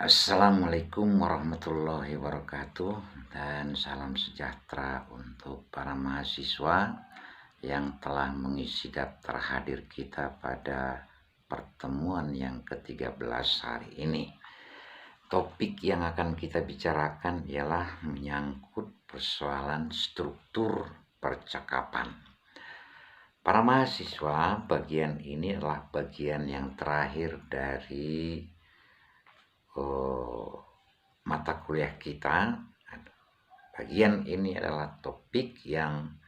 Assalamualaikum warahmatullahi wabarakatuh, dan salam sejahtera untuk para mahasiswa yang telah mengisi daftar hadir kita pada pertemuan yang ke-13 hari ini. Topik yang akan kita bicarakan ialah menyangkut persoalan struktur percakapan. Para mahasiswa, bagian ini adalah bagian yang terakhir dari mata kuliah kita. Bagian ini adalah topik yang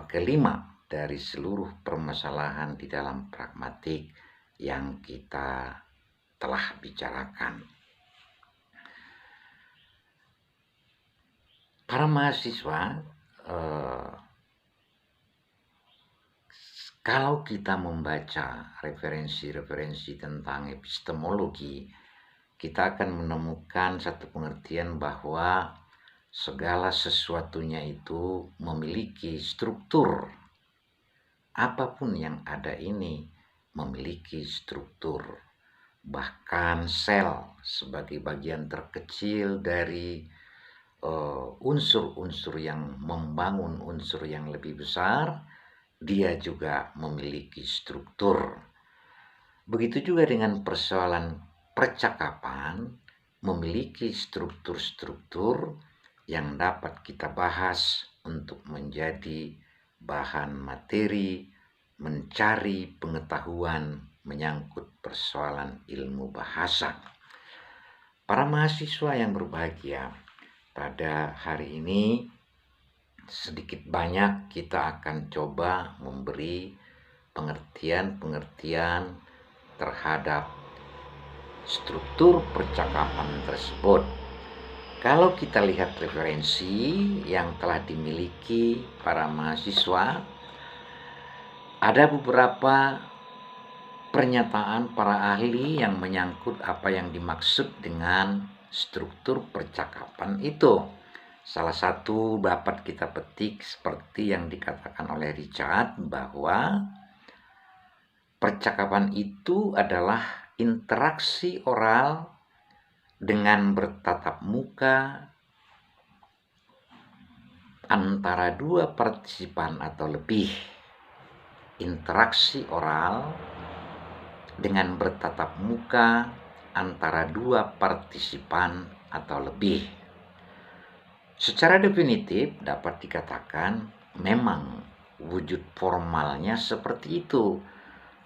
kelima dari seluruh permasalahan di dalam pragmatik yang kita telah bicarakan. Para mahasiswa, kalau kita membaca referensi-referensi tentang epistemologi, kita akan menemukan satu pengertian bahwa segala sesuatunya itu memiliki struktur. Apapun yang ada ini memiliki struktur. Bahkan sel sebagai bagian terkecil dari unsur-unsur yang membangun unsur yang lebih besar, dia juga memiliki struktur. Begitu juga dengan persoalan percakapan, memiliki struktur-struktur yang dapat kita bahas untuk menjadi bahan materi, mencari pengetahuan menyangkut persoalan ilmu bahasa. Para mahasiswa yang berbahagia, pada hari ini sedikit banyak kita akan coba memberi pengertian-pengertian terhadap struktur percakapan tersebut. Kalau kita lihat referensi yang telah dimiliki para mahasiswa, ada beberapa pernyataan para ahli yang menyangkut apa yang dimaksud dengan struktur percakapan itu. Salah satu dapat kita petik seperti yang dikatakan oleh Richard, bahwa percakapan itu adalah interaksi oral dengan bertatap muka antara dua partisipan atau lebih. Interaksi oral dengan bertatap muka antara dua partisipan atau lebih. Secara definitif dapat dikatakan memang wujud formalnya seperti itu.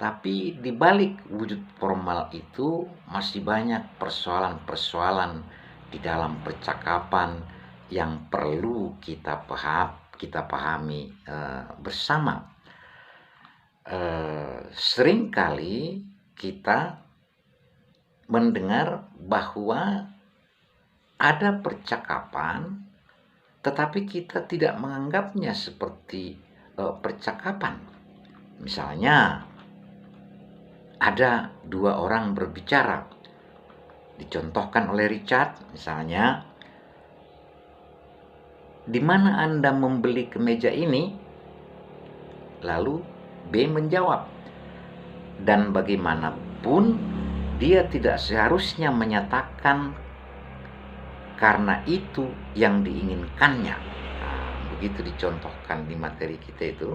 Tapi di balik wujud formal itu masih banyak persoalan-persoalan di dalam percakapan yang perlu kita pahami bersama. Seringkali kita mendengar bahwa ada percakapan, tetapi kita tidak menganggapnya seperti percakapan. Misalnya, ada dua orang berbicara, dicontohkan oleh Richard, misalnya, di mana Anda membeli kemeja ini? Lalu B menjawab, dan bagaimanapun dia tidak seharusnya menyatakan karena itu yang diinginkannya. Begitu dicontohkan di materi kita itu.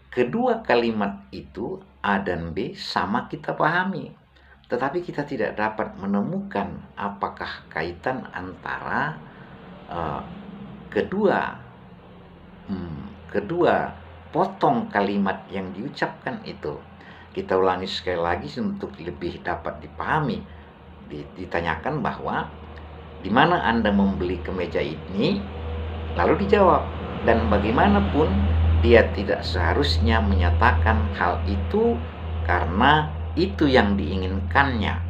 Kedua kalimat itu A dan B sama kita pahami, tetapi kita tidak dapat menemukan apakah kaitan antara kedua potong kalimat yang diucapkan itu. Kita ulangi sekali lagi untuk lebih dapat dipahami. Ditanyakan bahwa di mana Anda membeli kemeja ini? Lalu dijawab, dan bagaimanapun dia tidak seharusnya menyatakan hal itu karena itu yang diinginkannya.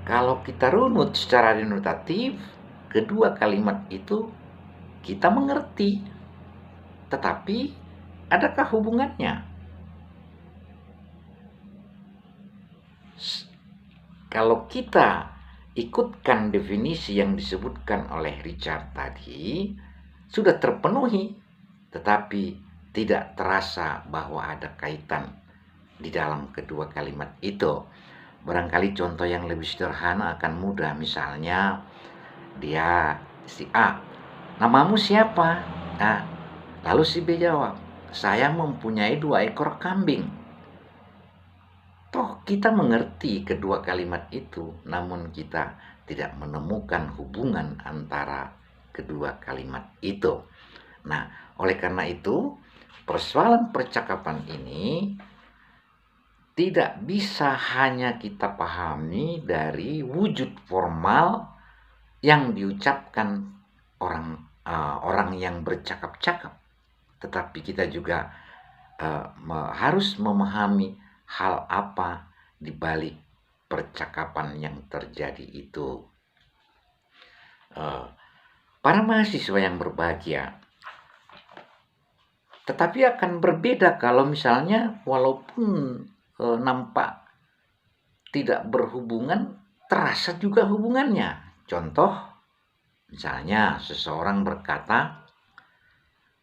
Kalau kita runut secara denotatif, kedua kalimat itu kita mengerti, tetapi adakah hubungannya? Kalau kita ikutkan definisi yang disebutkan oleh Richard tadi, sudah terpenuhi, tetapi tidak terasa bahwa ada kaitan di dalam kedua kalimat itu. Barangkali contoh yang lebih sederhana akan mudah. Misalnya dia si A, "Namamu siapa?" Nah, lalu si B jawab, "Saya mempunyai 2 ekor kambing." Toh kita mengerti kedua kalimat itu, namun kita tidak menemukan hubungan antara kedua kalimat itu. Nah, oleh karena itu, persoalan percakapan ini tidak bisa hanya kita pahami dari wujud formal yang diucapkan orang yang bercakap-cakap, tetapi kita juga harus memahami hal apa di balik percakapan yang terjadi itu. Para mahasiswa yang berbahagia, tetapi akan berbeda kalau misalnya walaupun nampak tidak berhubungan, terasa juga hubungannya. Contoh, misalnya seseorang berkata,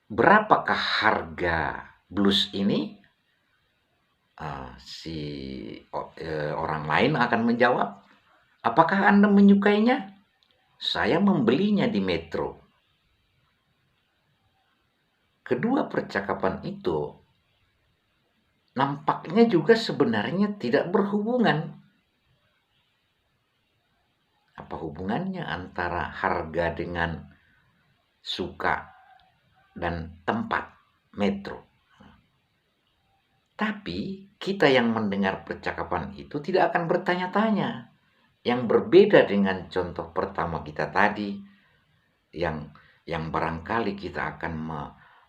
"Berapakah harga blus ini?" Orang lain akan menjawab, "Apakah Anda menyukainya? Saya membelinya di Metro." Kedua percakapan itu nampaknya juga sebenarnya tidak berhubungan. Apa hubungannya antara harga dengan suka dan tempat Metro? Tapi kita yang mendengar percakapan itu tidak akan bertanya-tanya. Yang berbeda dengan contoh pertama kita tadi, yang barangkali kita akan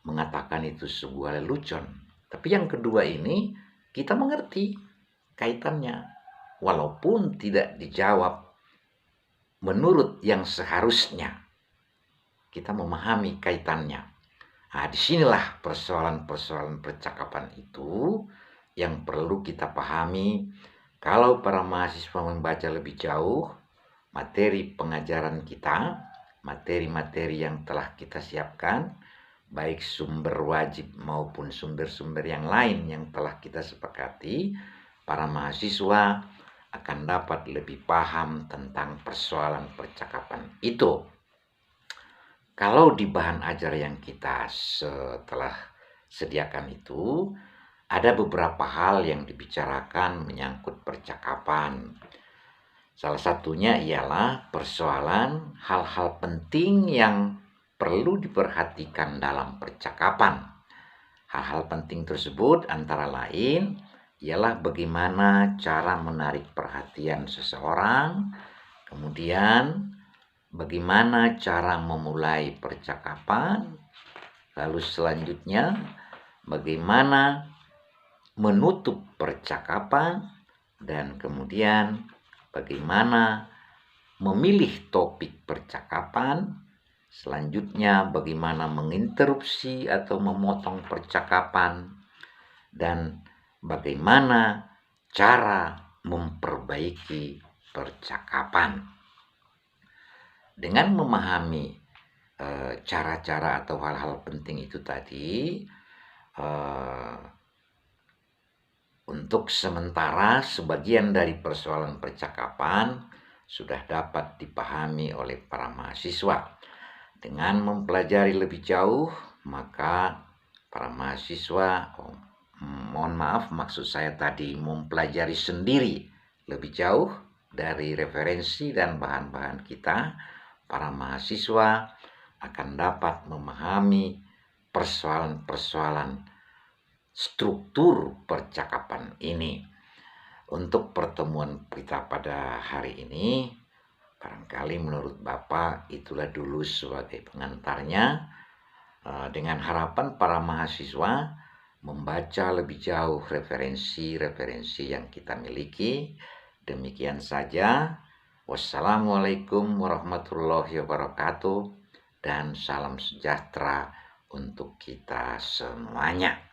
mengatakan itu sebuah lelucon. Tapi yang kedua ini kita mengerti kaitannya, walaupun tidak dijawab menurut yang seharusnya. Kita memahami kaitannya. Nah, disinilah persoalan-persoalan percakapan itu yang perlu kita pahami. Kalau para mahasiswa membaca lebih jauh materi pengajaran kita, materi-materi yang telah kita siapkan, baik sumber wajib maupun sumber-sumber yang lain yang telah kita sepakati, para mahasiswa akan dapat lebih paham tentang persoalan percakapan itu. Kalau di bahan ajar yang kita setelah sediakan itu, ada beberapa hal yang dibicarakan menyangkut percakapan. Salah satunya ialah persoalan hal-hal penting yang perlu diperhatikan dalam percakapan. Hal-hal penting tersebut antara lain ialah bagaimana cara menarik perhatian seseorang, kemudian bagaimana cara memulai percakapan, lalu selanjutnya bagaimana menutup percakapan, dan kemudian bagaimana memilih topik percakapan, selanjutnya bagaimana menginterupsi atau memotong percakapan, dan bagaimana cara memperbaiki percakapan. Dengan memahami cara-cara atau hal-hal penting itu tadi, untuk sementara sebagian dari persoalan percakapan sudah dapat dipahami oleh para mahasiswa. Dengan mempelajari lebih jauh, maka para mahasiswa, mohon maaf maksud saya tadi mempelajari sendiri lebih jauh dari referensi dan bahan-bahan kita, para mahasiswa akan dapat memahami persoalan-persoalan struktur percakapan ini. Untuk pertemuan kita pada hari ini, barangkali menurut Bapak itulah dulu sebagai pengantarnya, dengan harapan para mahasiswa membaca lebih jauh referensi-referensi yang kita miliki. Demikian saja. Wassalamualaikum warahmatullahi wabarakatuh, dan salam sejahtera untuk kita semuanya.